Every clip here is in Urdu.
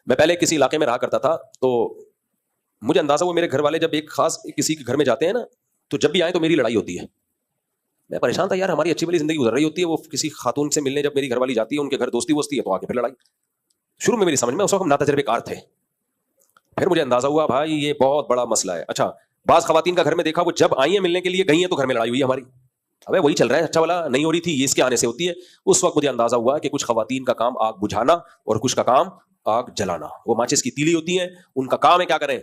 میں پہلے کسی علاقے میں رہا کرتا تھا, تو مجھے اندازہ ہوا میرے گھر والے جب ایک خاص کسی کے گھر میں جاتے ہیں نا, تو جب بھی آئیں تو میری لڑائی ہوتی ہے. میں پریشان تھا یار, ہماری اچھی بلی زندگی گزر رہی ہوتی ہے, وہ کسی خاتون سے ملنے جب میری گھر والی جاتی ہے, ان کے گھر دوستی وستی ہے, تو آگے پھر لڑائی. شروع میں میری سمجھ میں اس وقت ہم ناتجربے کار تھے. پھر مجھے اندازہ ہوا بھائی یہ بہت بڑا مسئلہ ہے. اچھا, بعض خواتین کا گھر میں دیکھا, وہ جب آئی ہیں ملنے کے لیے گئی ہیں تو گھر میں لڑائی ہوئی ہے ہماری. ابے وہی چل رہا ہے, اچھا والا نہیں ہو رہی تھی, یہ اس کے آنے سے ہوتی ہے. اس وقت مجھے اندازہ ہوا کہ کچھ خواتین کا کام آگ بجھانا اور کچھ کا کام آگ جلانا. وہ ماچس کی تیلی ہوتی ہیں, ان کا کام ہے کیا کریں.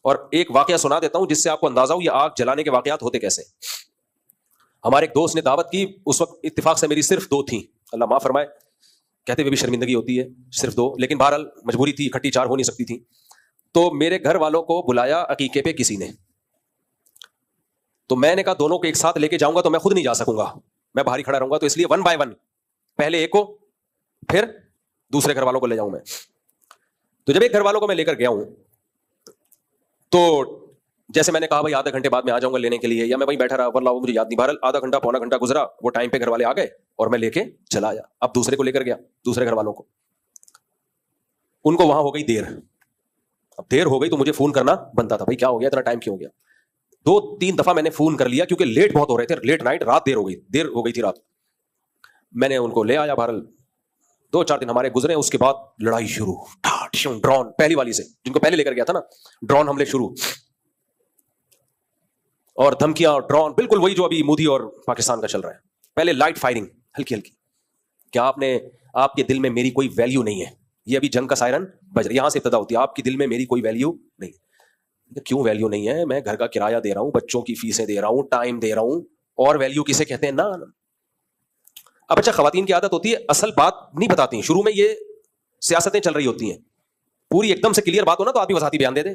اور ایک واقعہ سنا دیتا ہوں جس سے آپ کو اندازہ ہو یہ آگ جلانے کے واقعات ہوتے کیسے. ہمارے ایک دوست نے دعوت کی, اس وقت اتفاق سے میری صرف 2 تھیں, اللہ معاف فرمائے, کہتے ہوئے بھی شرمندگی ہوتی ہے, صرف 2, لیکن بہرحال مجبوری تھی, اکٹھی 4 ہو نہیں سکتی تھی. تو میرے گھر والوں کو بلایا عقیقے پہ کسی نے, تو میں نے کہا دونوں کو ایک ساتھ لے کے جاؤں گا تو میں خود نہیں جا سکوں گا, میں باہر ہی کھڑا رہوں گا, تو اس لیے 1 by 1 پہلے ایک کو پھر دوسرے گھر والوں کو لے جاؤں میں. تو جب ایک گھر والوں کو میں لے کر گیا ہوں, تو جیسے میں نے کہا بھائی آدھے گھنٹے بعد میں آ جاؤں گا لینے کے لیے, یا میں وہیں بیٹھا رہا, واللہ مجھے یاد نہیں, بہرحال آدھا گھنٹہ پونا گھنٹہ گزرا, وہ ٹائم پہ گھر والے آ گئے اور میں لے کے چلا آیا. اب دوسرے کو لے کر گیا, دوسرے گھر والوں کو, ان کو وہاں ہو گئی دیر. اب دیر ہو گئی تو مجھے فون کرنا بنتا تھا, بھائی کیا ہو گیا, اتنا ٹائم کیوں ہو گیا. 2-3 دفعہ میں نے فون کر لیا کیونکہ لیٹ بہت ہو رہے تھے, لیٹ نائٹ, رات دیر ہو گئی تھی رات. میں نے ان کو لے آیا, بہرحال 2-4 دن ہمارے گزرے, اس کے بعد لڑائی شروع, ڈرون پہلی والی سے, جن کو پہلے لے کر گیا تھا نا, ڈرون حملے شروع, اور دھمکیاں, اور ڈرون بالکل وہی جو ابھی مودی اور پاکستان کا چل رہا ہے. پہلے لائٹ فائرنگ ہلکی ہلکی, کیا آپ کے دل میں میری کوئی ویلیو نہیں ہے, یہ ابھی جنگ کا سائرن بج رہا ہے, یہاں سے ابتدا ہوتی ہے, آپ کے دل میں میری کوئی ویلیو نہیں. کیوں ویلیو نہیں ہے, میں گھر کا کرایہ دے رہا ہوں, بچوں کی فیسیں دے رہا ہوں, ٹائم دے رہا ہوں, اور ویلیو کسے کہتے ہیں نا. اب اچھا, خواتین کی عادت ہوتی ہے اصل بات نہیں بتاتی ہیں, شروع میں یہ سیاستیں چل رہی ہوتی ہیں, پوری ایک دم سے کلیئر بات ہو نا تو آدمی وضاحتی بیان دے دے,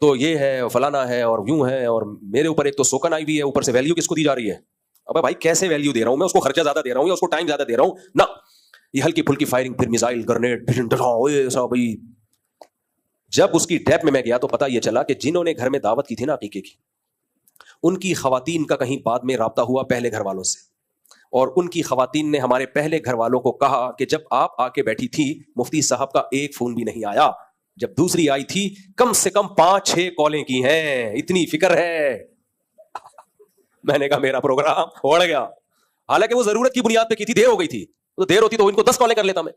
تو یہ ہے فلانا ہے اور یوں ہے, اور میرے اوپر ایک تو سوکن آئی ہوئی ہے, اوپر سے ویلیو کس کو دی جا رہی ہے. ابے بھائی کیسے ویلیو دے رہا ہوں میں, اس کو خرچہ زیادہ دے رہا ہوں یا اس کو ٹائم زیادہ دے رہا ہوں نا. یہ ہلکی پھلکی فائرنگ, پھر میزائل, گرنیڈ, ایسا بھائی. جب اس کی ڈیپ میں گیا تو پتا یہ چلا کہ جنہوں نے گھر میں دعوت کی تھی نا عقیقے کی, ان کی خواتین کا کہیں بعد میں رابطہ ہوا پہلے گھر والوں سے, اور ان کی خواتین نے ہمارے پہلے گھر والوں کو کہا کہ جب آپ آ کے بیٹھی تھی مفتی صاحب کا ایک فون بھی نہیں آیا, جب دوسری آئی تھی کم سے کم 5-6 کالیں کی ہیں, اتنی فکر ہے. میں نے کہا میرا پروگرام اڑ گیا, حالانکہ وہ ضرورت کی بنیاد پہ کی تھی, دیر ہو گئی تھی, تو دیر ہوتی تو ان کو 10 کالیں کر لیتا میں.